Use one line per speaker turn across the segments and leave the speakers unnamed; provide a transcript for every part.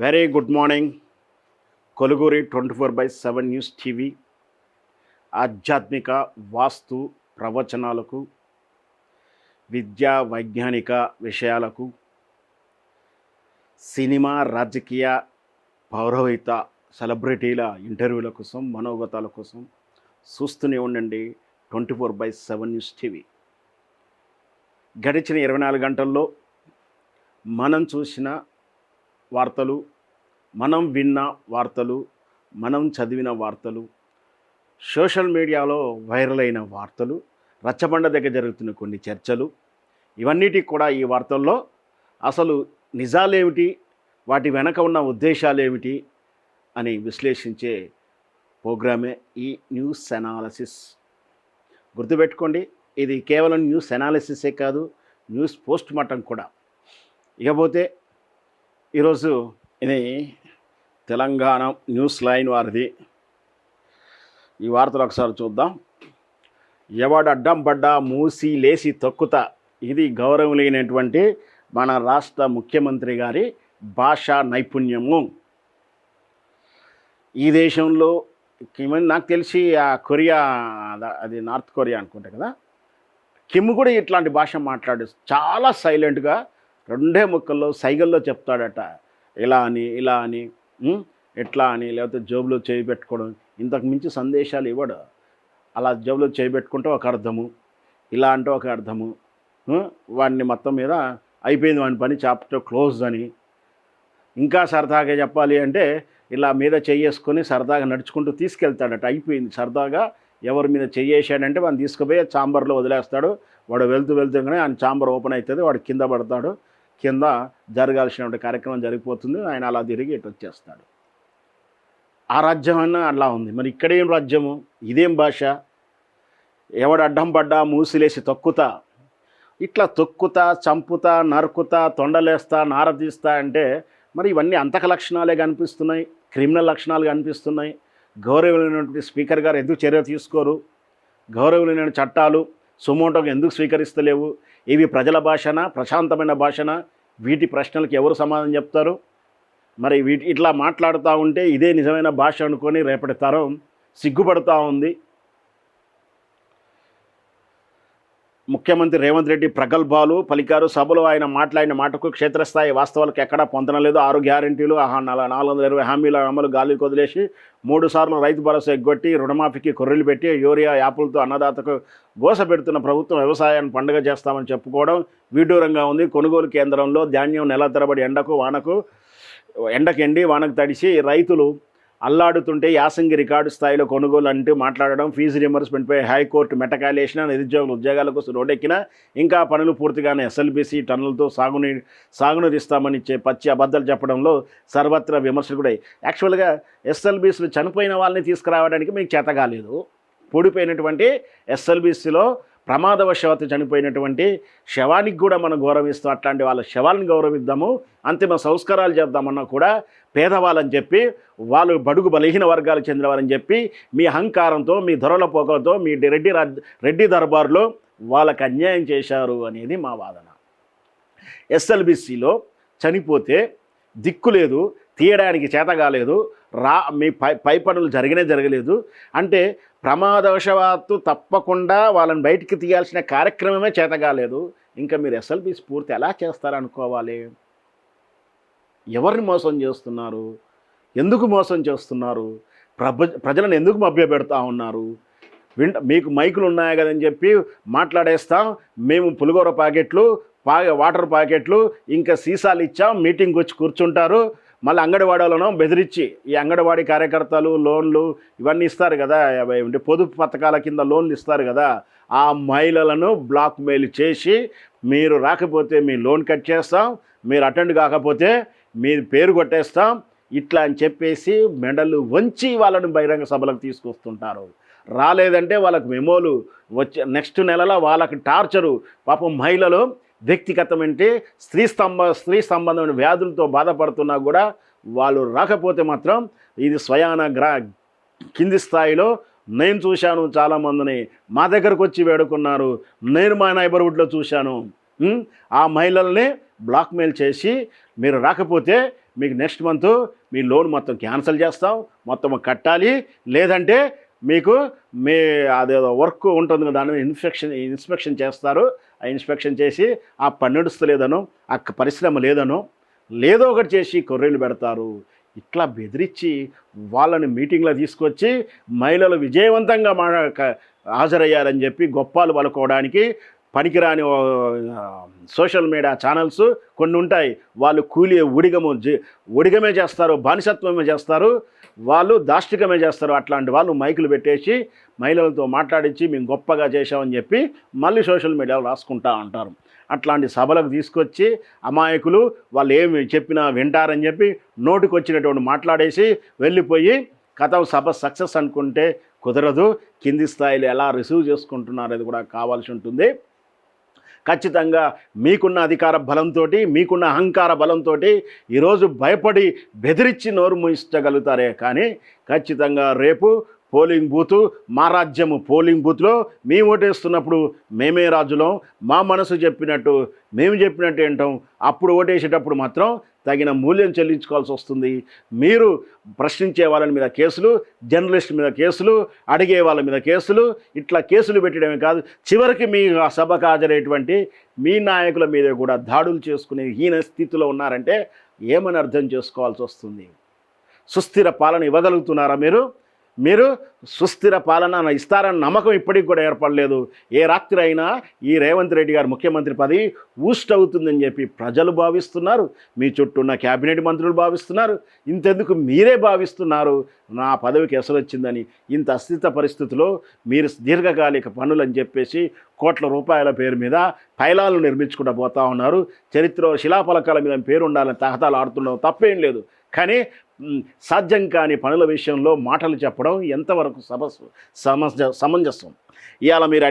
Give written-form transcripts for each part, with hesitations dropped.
Very good morning. కొలుగురి 24/7 news TV ఆధ్యాత్మిక వాస్తు ప్రవచనాలకు, విద్యా వైజ్ఞానిక విషయాలకు, సినిమా రాజకీయ పౌరోహిత సెలబ్రిటీల ఇంటర్వ్యూల కోసం, మనోగతాల కోసం చూస్తూనే ఉండండి 24/7 న్యూస్ టీవీ. గడిచిన 24 గంటల్లో మనం చూసిన వార్తలు, మనం విన్న వార్తలు, మనం చదివిన వార్తలు, సోషల్ మీడియాలో వైరల్ అయిన వార్తలు, రచ్చబండ దగ్గర జరుగుతున్న కొన్ని చర్చలు, ఇవన్నిటికి కూడా ఈ వార్తల్లో అసలు నిజాలేమిటి, వాటి వెనక ఉన్న ఉద్దేశాలేమిటి అని విశ్లేషించే ప్రోగ్రామే ఈ న్యూస్ అనాలసిస్. గుర్తుపెట్టుకోండి, ఇది కేవలం న్యూస్ అనాలిసిసే కాదు, న్యూస్ పోస్ట్ మార్టం కూడా. ఇకపోతే ఈరోజు ఇది తెలంగాణ న్యూస్ లైన్ వారిది. ఈ వార్తలు ఒకసారి చూద్దాం. ఎవడు అడ్డం పడ్డా మూసి లేసి తొక్కుతా, ఇది గౌరవనీయమైనటువంటి మన రాష్ట్ర ముఖ్యమంత్రి గారి భాషా నైపుణ్యము. ఈ దేశంలో నాకు తెలిసి ఆ కొరియా, అది నార్త్ కొరియా అనుకుంటా కదా, కిమ్ కూడా ఇట్లాంటి భాష మాట్లాడు చాలా సైలెంట్గా 2 ముక్కల్లో సైగల్లో చెప్తాడట. ఇలా అని, ఇలా అని, ఎట్లా అని, లేకపోతే జోబులో చేయి పెట్టుకోవడం, ఇంతకు మించి సందేశాలు ఇవ్వడు. అలా జోబులో చేయి పెట్టుకుంటే ఒక అర్థము, ఇలా అంటే ఒక అర్థము, వాడిని మొత్తం మీద అయిపోయింది వాని పని, చాప్టర్ క్లోజ్ అని. ఇంకా సరదాగా చెప్పాలి అంటే ఇలా మీద చెయ్యేసుకొని సరదాగా నడుచుకుంటూ తీసుకెళ్తాడట. అయిపోయింది సరదాగా. ఎవరి మీద చెయ్యేసాడంటే వాడిని తీసుకుపోయి చాంబర్లో వదిలేస్తాడు. వాడు వెళ్తూనే ఆయన చాంబర్ ఓపెన్ అవుతుంది, వాడు కింద పడతాడు. కింద జరగాల్సిన కార్యక్రమం జరిగిపోతుంది, ఆయన అలా తిరిగి ఇటు వచ్చేస్తాడు. ఆ రాజ్యం అన్నా అలా ఉంది. మరి ఇక్కడేం రాజ్యము, ఇదేం భాష? ఎవడు అడ్డం పడ్డా మూసిలేసి తొక్కుతా, ఇట్లా తొక్కుతా, చంపుతా, నరుకుతా, తొండలేస్తా, నారదీస్తా అంటే మరి ఇవన్నీ అంతక లక్షణాలే కనిపిస్తున్నాయి, క్రిమినల్ లక్షణాలు కనిపిస్తున్నాయి. గౌరవమైనటువంటి స్పీకర్ గారు ఎందుకు చర్య తీసుకోరు? గౌరవమైన చట్టాలు సుమోటోగా ఎందుకు స్వీకరిస్తలేవు? ఇవి ప్రజల భాషనా, ప్రశాంతమైన భాషనా? వీటి ప్రశ్నలకు ఎవరు సమాధానం చెప్తారు? మరి ఇట్లా మాట్లాడుతూ ఉంటే ఇదే నిజమైన భాష అనుకొని రేపటి తరం సిగ్గుపడుతూ ఉంది. ముఖ్యమంత్రి రేవంత్ రెడ్డి ప్రగల్భాలు పలికారు. సభలో ఆయన మాట్లాడిన మాటకు క్షేత్రస్థాయి వాస్తవాలకు ఎక్కడా పొందనలేదు. 6 గ్యారెంటీలు, 420 హామీల అమలు గాలికి వదిలేసి 3 సార్లు రైతు భరోసా ఎగ్గొట్టి రుణమాఫీకి కొర్రెలు పెట్టి యూరియా యాపులతో అన్నదాతకు గోస పెడుతున్న ప్రభుత్వం వ్యవసాయాన్ని పండుగ చేస్తామని చెప్పుకోవడం విడ్డూరంగా ఉంది. కొనుగోలు కేంద్రంలో ధాన్యం నెల తరబడి ఎండకెండి వానకు తడిసి రైతులు అల్లాడుతుంటే యాసంగి రికార్డు స్థాయిలో కొనుగోలు అంటూ మాట్లాడడం, ఫీజు రియంబర్స్మెంట్పై హైకోర్టు మెట్టకాయలేసిన, నిరుద్యోగుల ఉద్యోగాల కోసం రోడ్డెక్కిన, ఇంకా పనులు పూర్తిగానే ఎస్ఎల్బీసీ టన్నులతో సాగునీరు ఇస్తామని పచ్చి అబద్ధాలు చెప్పడంలో సర్వత్రా విమర్శలు కూడా. యాక్చువల్గా ఎస్ఎల్బీసీలు చనిపోయిన వాళ్ళని తీసుకురావడానికి మీకు చేత కాలేదు. పూడిపోయినటువంటి ఎస్ఎల్బీసీలో ప్రమాదవశాత్తు చనిపోయినటువంటి శవానికి కూడా మనం గౌరవిస్తాం. అట్లాంటి వాళ్ళ శవాలను గౌరవిద్దాము, అంతిమ సంస్కారాలు చేద్దామన్నా కూడా పేదవాళ్ళని చెప్పి, వాళ్ళు బడుగు బలహీన వర్గాలకు చెందిన వారని చెప్పి మీ అహంకారంతో, మీ ధరల పోకలతో, మీ రెడ్డి దర్బార్లో వాళ్ళకి అన్యాయం చేశారు అనేది మా వాదన. ఎస్ఎల్బీసీలో చనిపోతే దిక్కు లేదు, తీయడానికి చేత కాలేదు, మీ పై పనులు జరగలేదు అంటే ప్రమాదవశాత్తు తప్పకుండా వాళ్ళని బయటికి తీయాల్సిన కార్యక్రమమే చేత కాలేదు. ఇంకా మీరు ఎస్ఎల్బీసీ పూర్తి ఎలా చేస్తారనుకోవాలి? ఎవరిని మోసం చేస్తున్నారు? ఎందుకు మోసం చేస్తున్నారు? ప్రజలను ఎందుకు మభ్యపెడతా ఉన్నారు? మీకు మైకులు ఉన్నాయి కదని చెప్పి మాట్లాడేస్తాం, మేము పులిగోర ప్యాకెట్లు, వాటర్ ప్యాకెట్లు, ఇంకా సీసాలు ఇచ్చాం, మీటింగ్కి వచ్చి కూర్చుంటారు. మళ్ళీ అంగడివాడలను బెదిరించి, ఈ అంగడివాడి కార్యకర్తలు లోన్లు ఇవన్నీ ఇస్తారు కదా, పొదుపు పథకాల కింద లోన్లు ఇస్తారు కదా, ఆ మహిళలను బ్లాక్మెయిల్ చేసి మీరు రాకపోతే మీ లోన్ కట్ చేస్తాం, మీరు అటెండ్ కాకపోతే మీ పేరు కొట్టేస్తాం, ఇట్లా అని చెప్పేసి మెడలు వంచి వాళ్ళని బహిరంగ సభలకు తీసుకొస్తుంటారు. రాలేదంటే వాళ్ళకి మెమోలు వచ్చే నెక్స్ట్ నెలలో వాళ్ళకి టార్చరు. పాపం మహిళలు వ్యక్తిగతమంటే స్త్రీ సంబంధమైన వ్యాధులతో బాధపడుతున్నా కూడా వాళ్ళు రాకపోతే మాత్రం ఇది స్వయాన కింది స్థాయిలో నేను చూశాను. చాలామందిని మా దగ్గరకు వచ్చి వేడుకున్నారు. నేను మా నైబర్హుడ్లో చూశాను. ఆ మహిళల్ని బ్లాక్మెయిల్ చేసి మీరు రాకపోతే మీకు నెక్స్ట్ మంత్ మీ లోన్ మొత్తం క్యాన్సిల్ చేస్తాం, మొత్తం కట్టాలి, లేదంటే మీకు మీ అదేదో వర్క్ ఉంటుంది కదా దాని ఇన్స్పెక్షన్ చేస్తారు. ఆ ఇన్స్పెక్షన్ చేసి ఆ పని నడుస్తలేదనో ఆ పరిశ్రమ లేదనో లేదో ఒకటి చేసి కొర్రీలు పెడతారు. ఇట్లా బెదిరించి వాళ్ళని మీటింగ్లో తీసుకొచ్చి మహిళలు విజయవంతంగా హాజరయ్యారని చెప్పి గొప్పాలు పలుకోవడానికి పనికిరాని సోషల్ మీడియా ఛానల్స్ కొన్ని ఉంటాయి. వాళ్ళు కూలి ఉడిగమే చేస్తారు, బానిసత్వమే చేస్తారు, వాళ్ళు దాష్టికమే చేస్తారు. అట్లాంటి వాళ్ళు మైకులు పెట్టేసి మహిళలతో మాట్లాడించి మేము గొప్పగా చేశామని చెప్పి మళ్ళీ సోషల్ మీడియాలో రాసుకుంటా ఉంటారు. అట్లాంటి సభలకు తీసుకొచ్చి అమాయకులు వాళ్ళు ఏమి చెప్పినా వింటారని చెప్పి నోటికి వచ్చినటువంటి మాట్లాడేసి వెళ్ళిపోయి కథ సభ సక్సెస్ అనుకుంటే కుదరదు. కింది స్థాయిలో ఎలా రిసీవ్ చేసుకుంటున్నారు అది కూడా కావాల్సి ఉంటుంది. ఖచ్చితంగా మీకున్న అధికార బలంతో, మీకున్న అహంకార బలంతో ఈరోజు భయపడి బెదిరించి నోరు మూయించగలుగుతారే కానీ ఖచ్చితంగా రేపు పోలింగ్ బూతు మా రాజ్యము పోలింగ్ బూత్లో మేము ఓటేస్తున్నప్పుడు మేమే రాజులం, మా మనసు చెప్పినట్టు మేము చెప్పినట్టు ఏంటాం. అప్పుడు ఓటేసేటప్పుడు మాత్రం తగిన మూల్యం చెల్లించుకోవాల్సి వస్తుంది. మీరు ప్రశ్నించే వాళ్ళ మీద కేసులు, జర్నలిస్ట్ మీద కేసులు, అడిగే వాళ్ళ మీద కేసులు, ఇట్లా కేసులు పెట్టడమే కాదు చివరికి మీ సభకు హాజరయ్యేటువంటి మీ నాయకుల మీద కూడా దాడులు చేసుకునే హీన స్థితిలో ఉన్నారంటే ఏమని అర్థం చేసుకోవాల్సి వస్తుంది. సుస్థిర పాలన ఇవ్వగలుగుతున్నారా మీరు సుస్థిర పాలన ఇస్తారన్న నమ్మకం ఇప్పటికి కూడా ఏర్పడలేదు. ఏ రాత్రి అయినా ఈ రేవంత్ రెడ్డి గారు ముఖ్యమంత్రి పదవి ఊస్ట్ అవుతుందని చెప్పి ప్రజలు భావిస్తున్నారు, మీ చుట్టూ ఉన్న క్యాబినెట్ మంత్రులు భావిస్తున్నారు, ఇంతెందుకు మీరే భావిస్తున్నారు నా పదవికి ఎసరు వచ్చిందని. ఇంత అస్థిత పరిస్థితిలో మీరు దీర్ఘకాలిక పనులని చెప్పేసి కోట్ల రూపాయల పేరు మీద పైలాలను నిర్మించుకుంటూ పోతా ఉన్నారు. చరిత్ర శిలాఫలకాల మీద పేరు ఉండాలని తహతాలు ఆడుతున్నాం, తప్పేం లేదు. కానీ సాధ్యం కాని పనుల విషయంలో మాటలు చెప్పడం ఎంతవరకు సమంజసం? ఇవాళ మీరు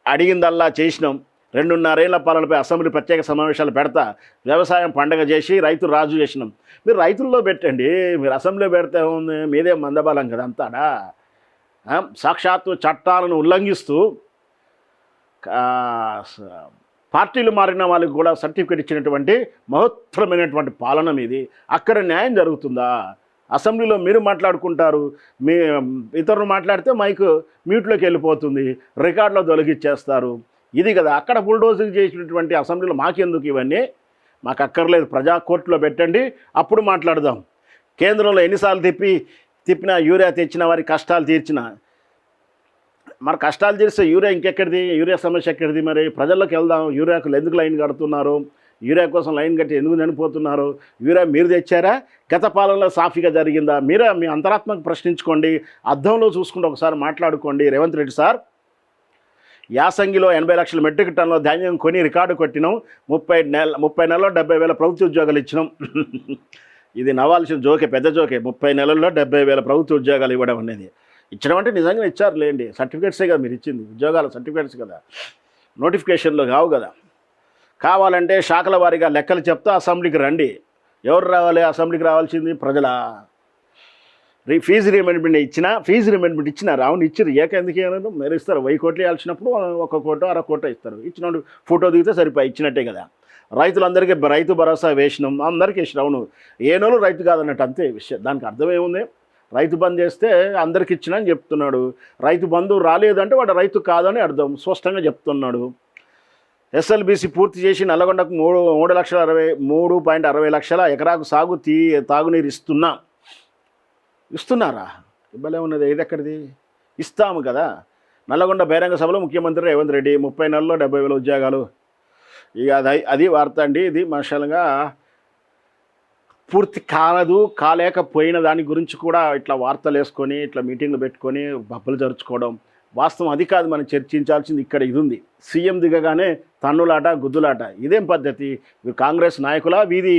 అడిగిందల్లా చేసినాం. 2.5 ఏళ్ల పాలనపై అసెంబ్లీ ప్రత్యేక సమావేశాలు పెడతా, వ్యవసాయం పండగ చేసి రైతు రాజు చేసినాం. మీరు రైతుల్లో పెట్టండి, మీరు అసెంబ్లీలో పెడితే ఉంది మీదే మందబలం కదా అంతాడా. సాక్షాత్తు చట్టాలను ఉల్లంఘిస్తూ పార్టీలు మారిన వాళ్ళకి కూడా సర్టిఫికేట్ ఇచ్చినటువంటి మహత్తరమైనటువంటి పాలన మీది. అక్కడ న్యాయం జరుగుతుందా? అసెంబ్లీలో మీరు మాట్లాడుకుంటారు, మీ ఇతరులు మాట్లాడితే మైక్ మ్యూట్లోకి వెళ్ళిపోతుంది, రికార్డులో తొలగిచ్చేస్తారు. ఇది కదా అక్కడ బుల్డోజింగ్ చేసినటువంటి అసెంబ్లీలో మాకెందుకు ఇవన్నీ? మాకు అక్కర్లేదు, ప్రజా కోర్టులో పెట్టండి, అప్పుడు మాట్లాడదాం. కేంద్రంలో ఎన్నిసార్లు తిప్పినా యూరియా తెచ్చిన వారి కష్టాలు తీర్చిన మరి కష్టాలు తీరిస్తే యూరియా ఇంకెక్కడిది? యూరియా సమస్య ఎక్కడిది? మరి ప్రజల్లోకి వెళ్దాం. యూరియాకు ఎందుకు లైన్ కడుతున్నారు? యూరియా కోసం లైన్ కట్టి ఎందుకు చనిపోతున్నారు? యూరియా మీరు తెచ్చారా? గత పాలనలో సాఫీగా జరిగిందా? మీరే మీ అంతరాత్మకు ప్రశ్నించుకోండి, అద్దంలో చూసుకుంటూ ఒకసారి మాట్లాడుకోండి. రేవంత్ రెడ్డి సార్, యాసంగిలో 80 లక్షల మెట్రిక్ టన్నుల ధాన్యం కొని రికార్డు కొట్టినాం. 30 నెలల్లో 70,000 ప్రభుత్వ ఉద్యోగాలు ఇచ్చినాం. ఇది నవ్వాల్సిన జోకే, పెద్ద జోకే. 30 నెలల్లో 70,000 ప్రభుత్వ ఉద్యోగాలు ఇవ్వడం అనేది ఇచ్చడం అంటే నిజంగా ఇచ్చారు లేండి. సర్టిఫికేట్సే కదా మీరు ఇచ్చింది, ఉద్యోగాల సర్టిఫికేట్స్ కదా, నోటిఫికేషన్లు కావు కదా. కావాలంటే శాఖల వారీగా లెక్కలు చెప్తా అసెంబ్లీకి రండి. ఎవరు రావాలి అసెంబ్లీకి? రావాల్సింది ప్రజల. ఫీజు రీమెంట్మెంట్ ఇచ్చినారు. అవును ఇచ్చారు. ఎందుకు ఏమన్నా మీరు ఇస్తారు. 1000 కోట్లు ఇవ్వాల్సినప్పుడు 1 కోటో 1/2 కోటో ఇస్తారు. ఇచ్చినప్పుడు ఫోటో దిగితే సరిపోయి ఇచ్చినట్టే కదా. రైతులందరికీ రైతు భరోసా వేసినాం, అందరికీ ఇచ్చినాం. అవును ఏనోళ్ళు రైతు కాదన్నట్టు అంతే విషయం. దానికి అర్థం ఏముంది? రైతు బంధు చేస్తే అందరికి ఇచ్చినా అని చెప్తున్నాడు. రైతు బంధు రాలేదంటే వాడు రైతు కాదని అర్థం, స్పష్టంగా చెప్తున్నాడు. ఎస్ఎల్బీసీ పూర్తి చేసి నల్లగొండకు 3.60 లక్షల ఎకరాకు తాగునీరు ఇస్తున్నారా? ఇవ్వలే ఉన్నది. ఇది ఎక్కడిది? ఇస్తాము కదా. నల్లగొండ బహిరంగ సభలో ముఖ్యమంత్రి రేవంత్ రెడ్డి 30 నెలల్లో 70,000 ఉద్యోగాలు. ఇక అది వార్త అండి. ఇది మనుషులుగా పూర్తి కాలేకపోయిన దాని గురించి కూడా ఇట్లా వార్తలు వేసుకొని ఇట్లా మీటింగ్లు పెట్టుకొని బబ్బలు జరుచుకోవడం వాస్తవం అది కాదు. మనం చర్చించాల్సింది ఇక్కడ ఇది ఉంది. సీఎం దిగగానే తన్నులాట గుద్దులాట, ఇదేం పద్ధతి? కాంగ్రెస్ నాయకుల వీధి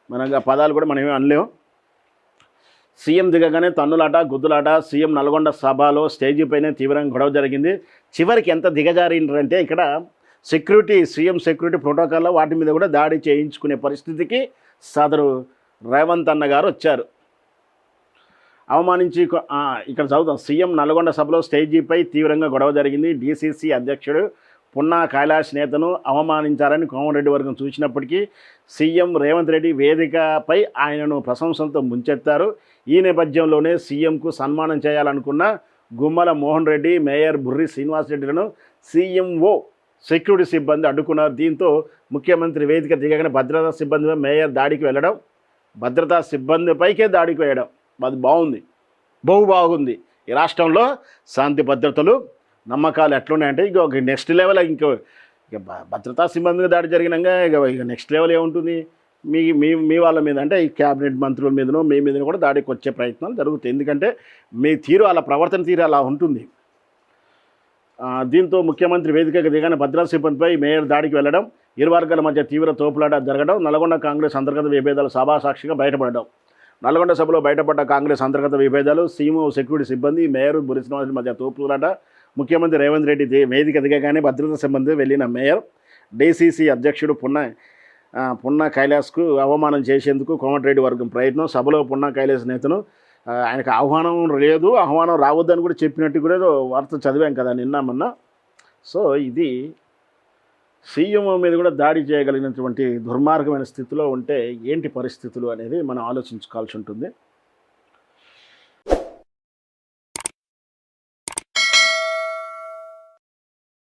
మనగా పదాలు కూడా మనం ఏమీ అనలేము. సీఎం దిగగానే తన్నులాట గుద్దులాట. సీఎం నల్గొండ సభలో స్టేజీ పైన తీవ్రంగా గొడవ జరిగింది. చివరికి ఎంత దిగజారిందంటే ఇక్కడ సీఎం సెక్యూరిటీ ప్రోటోకాల్లో వాటి మీద కూడా దాడి చేయించుకునే పరిస్థితికి సదరు రేవంత్ అన్న గారు వచ్చారు. అవమానించి ఇక్కడ చదువుతాం. సీఎం నల్గొండ సభలో స్టేజీపై తీవ్రంగా గొడవ జరిగింది. డీసీసీ అధ్యక్షుడు పున్నా కైలాష్ నేతను అవమానించారని కోమటిరెడ్డి వర్గం చూసినప్పటికీ సీఎం రేవంత్ రెడ్డి వేదికపై ఆయనను ప్రశంసలతో ముంచెత్తారు. ఈ నేపథ్యంలోనే సీఎంకు సన్మానం చేయాలనుకున్న గుమ్మల మోహన్ రెడ్డి, మేయర్ బుర్రి శ్రీనివాసరెడ్డిలను సీఎంఓ సెక్యూరిటీ సిబ్బంది అడ్డుకున్నారు. దీంతో ముఖ్యమంత్రి వేదిక దిగగానే భద్రతా సిబ్బందిపై మేయర్ దాడికి వెళ్ళడం, భద్రతా సిబ్బందిపైకే దాడికి వేయడం, అది బాగుంది. ఈ రాష్ట్రంలో శాంతి భద్రతలు నమ్మకాలు ఎట్లున్నాయంటే ఇక నెక్స్ట్ లెవెల్ ఇక భద్రతా సిబ్బందిగా దాడి జరిగినాక ఇక నెక్స్ట్ లెవెల్ ఏముంటుంది, మీ మీ మీ వాళ్ళ మీద అంటే ఈ క్యాబినెట్ మంత్రుల మీదనో మీ మీదనో కూడా దాడికి వచ్చే ప్రయత్నాలు జరుగుతాయి. ఎందుకంటే మీ తీరు అలా ప్రవర్తన తీరు అలా ఉంటుంది. దీంతో ముఖ్యమంత్రి వేదికకు దిగానే భద్రతా సిబ్బందిపై మేయర్ దాడికి వెళ్లడం, ఇరు వర్గాల మధ్య తీవ్ర తోపులాట జరగడం, నల్గొండ కాంగ్రెస్ అంతర్గత విభేదాలు సభాసాక్షిగా బయటపడడం. నల్గొండ సభలో బయటపడ్డ కాంగ్రెస్ అంతర్గత విభేదాలు, సీఎం సెక్యూరిటీ సిబ్బంది, మేయర్ బుర్రి శ్రీనివాసరెడ్డి మధ్య తోపులాట. ముఖ్యమంత్రి రేవంత్ రెడ్డి వేదిక దిగగానే భద్రతా సిబ్బంది వెళ్లిన మేయర్ డీసీసీ అధ్యక్షుడు పున్నా కైలాస్కు అవమానం చేసేందుకు కోమటిరెడ్డి వర్గం ప్రయత్నం. సభలో పున్నా కైలాస్ నేతను ఆయనకు ఆహ్వానం రావద్దని కూడా చెప్పినట్టు కూడా వార్త చదివాం కదా మొన్న. సో ఇది సీఎం మీద కూడా దాడి చేయగలిగినటువంటి దుర్మార్గమైన స్థితిలో ఉంటే ఏంటి పరిస్థితులు అనేది మనం ఆలోచించుకోవాల్సి ఉంటుంది.